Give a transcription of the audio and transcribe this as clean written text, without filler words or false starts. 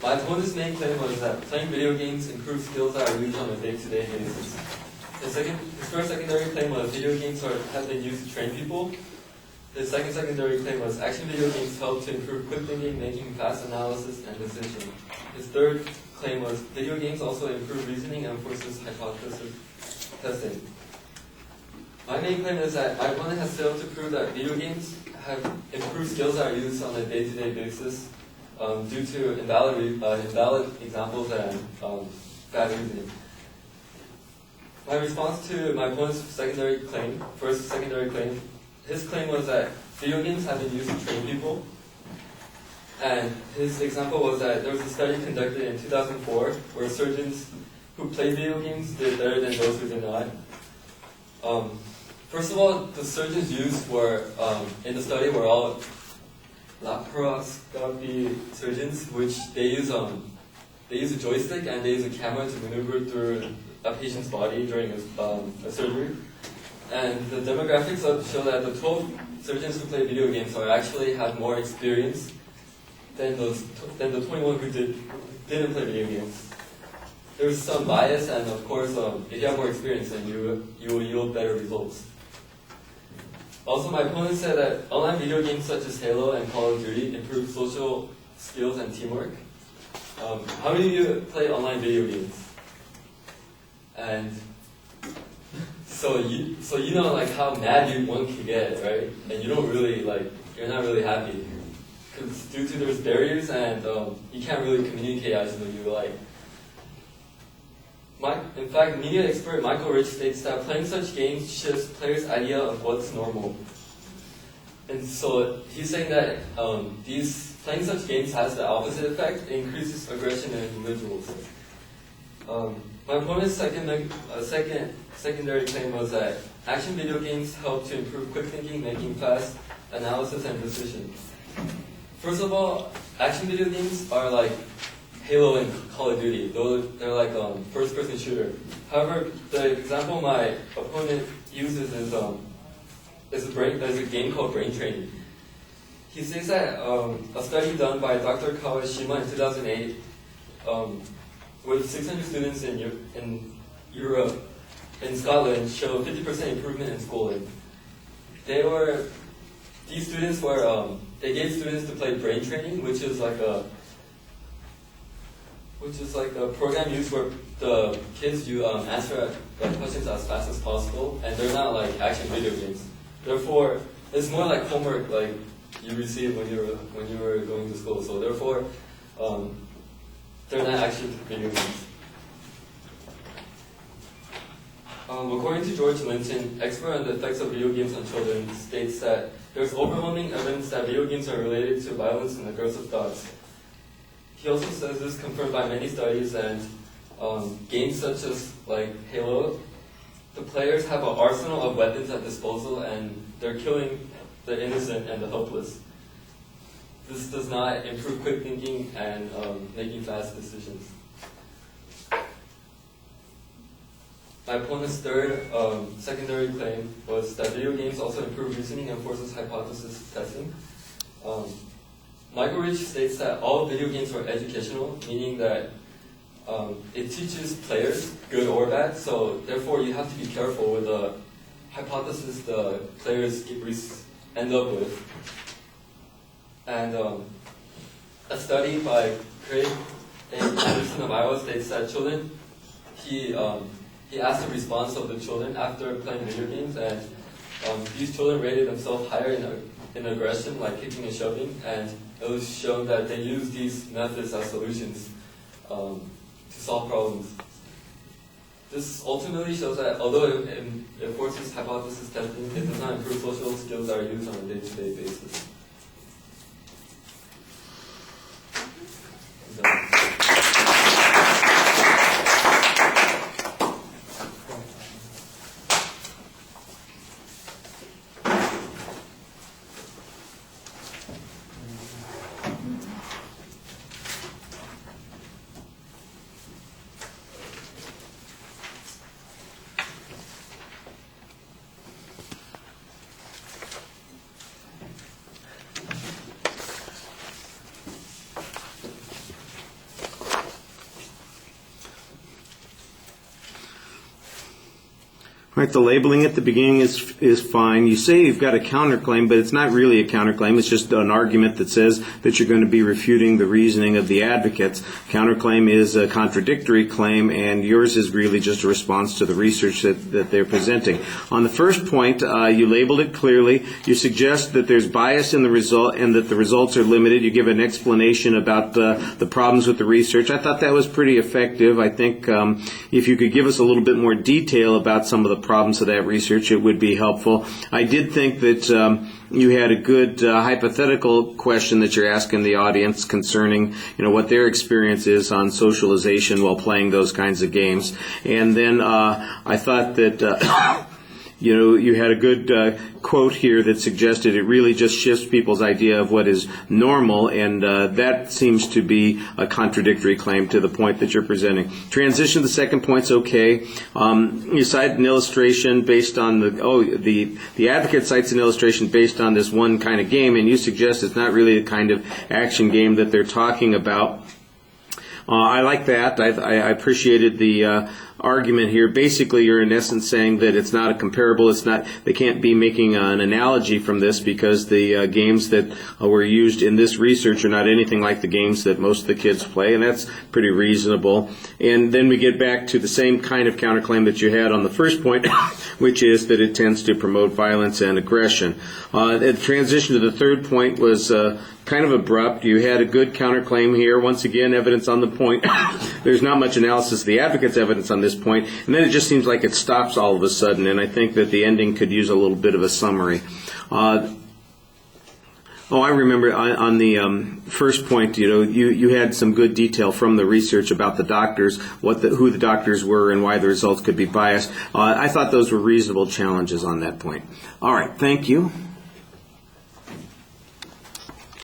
My opponent's main claim was that playing video games improves skills that are used on a day-to-day basis. His first secondary claim was video games have been used to train people. His second secondary claim was action video games help to improve quick thinking, making fast analysis, and decision. His third claim was video games also improve reasoning and forces hypothesis testing. My main claim is that my opponent has failed to prove that video games have improved skills that are used on a day-to-day basis due to invalid examples and bad reasoning. My response to my opponent's first secondary claim, his claim was that video games have been used to train people. And his example was that there was a study conducted in 2004 where surgeons who played video games did better than those who did not. First of all, the surgeons used in the study were all laparoscopy surgeons, which they use a joystick and they use a camera to maneuver through a patient's body during a surgery. And the demographics show that the 12 surgeons who play video games actually have more experience than the 21 who didn't play video games. There's some bias, and of course, if you have more experience, then you will yield better results. Also, my opponent said that online video games such as Halo and Call of Duty improve social skills and teamwork. How many of you play online video games? And so you know like how mad one can get, right? And you don't really you're not really happy because due to there's barriers and you can't really communicate as you like. In fact, media expert Michael Rich states that playing such games shifts players' idea of what's normal. And so he's saying that playing such games has the opposite effect. It increases aggression in individuals. My opponent's secondary claim was that action video games help to improve quick thinking, making fast analysis, and decision. First of all, action video games are like Halo and Call of Duty. They're like first-person shooter. However, the example my opponent uses is a game called Brain Training. He says that a study done by Dr. Kawashima in 2008 with 600 students in Europe, in Scotland, showed 50% improvement in schooling. They gave students to play Brain Training, which is like a program used where the kids answer questions as fast as possible, and they're not like action video games. Therefore, it's more like homework like you receive when you were going to school. So therefore, they're not action video games. According to George Linton, expert on the effects of video games on children, states that there's overwhelming evidence that video games are related to violence and aggressive thoughts. He also says this is confirmed by many studies, and games such as like Halo, the players have an arsenal of weapons at disposal, and they're killing the innocent and the helpless. This does not improve quick thinking and making fast decisions. My opponent's third secondary claim was that video games also improve reasoning and forces hypothesis testing. Michael Rich states that all video games are educational, meaning that it teaches players, good or bad, so therefore you have to be careful with the hypothesis the players end up with. And a study by Craig Anderson of Iowa states that children, he asked the response of the children after playing video games, and these children rated themselves higher in aggression, like kicking and shoving, and it was shown that they use these methods as solutions to solve problems. This ultimately shows that although it forces hypothesis testing, it does not improve social skills that are used on a day-to-day basis. Right, the labeling at the beginning is fine. You say you've got a counterclaim, but it's not really a counterclaim. It's just an argument that says that you're going to be refuting the reasoning of the advocates. Counterclaim is a contradictory claim, and yours is really just a response to the research that they're presenting. On the first point, you labeled it clearly. You suggest that there's bias in the result and that the results are limited. You give an explanation about the problems with the research. I thought that was pretty effective. I think if you could give us a little bit more detail about some of the problems of that research, it would be helpful. I did think that you had a good hypothetical question that you're asking the audience concerning, what their experience is on socialization while playing those kinds of games. And then I thought that you had a good quote here that suggested it really just shifts people's idea of what is normal, and that seems to be a contradictory claim to the point that you're presenting. Transition to the second point's okay. You cite an illustration based on the advocate cites an illustration based on this one kind of game, and you suggest it's not really the kind of action game that they're talking about. I like that. I appreciated the argument here. Basically, you're in essence saying that it's not a comparable. They can't be making an analogy from this because the games that were used in this research are not anything like the games that most of the kids play, and that's pretty reasonable. And then we get back to the same kind of counterclaim that you had on the first point, which is that it tends to promote violence and aggression. The transition to the third point was kind of abrupt. You had a good counterclaim here. Once again, evidence on the point. There's not much analysis of the advocate's evidence on this point, and then it just seems like it stops all of a sudden, and I think that the ending could use a little bit of a summary. I remember on the first point, you had some good detail from the research about the doctors, who the doctors were and why the results could be biased. I thought those were reasonable challenges on that point. All right, thank you.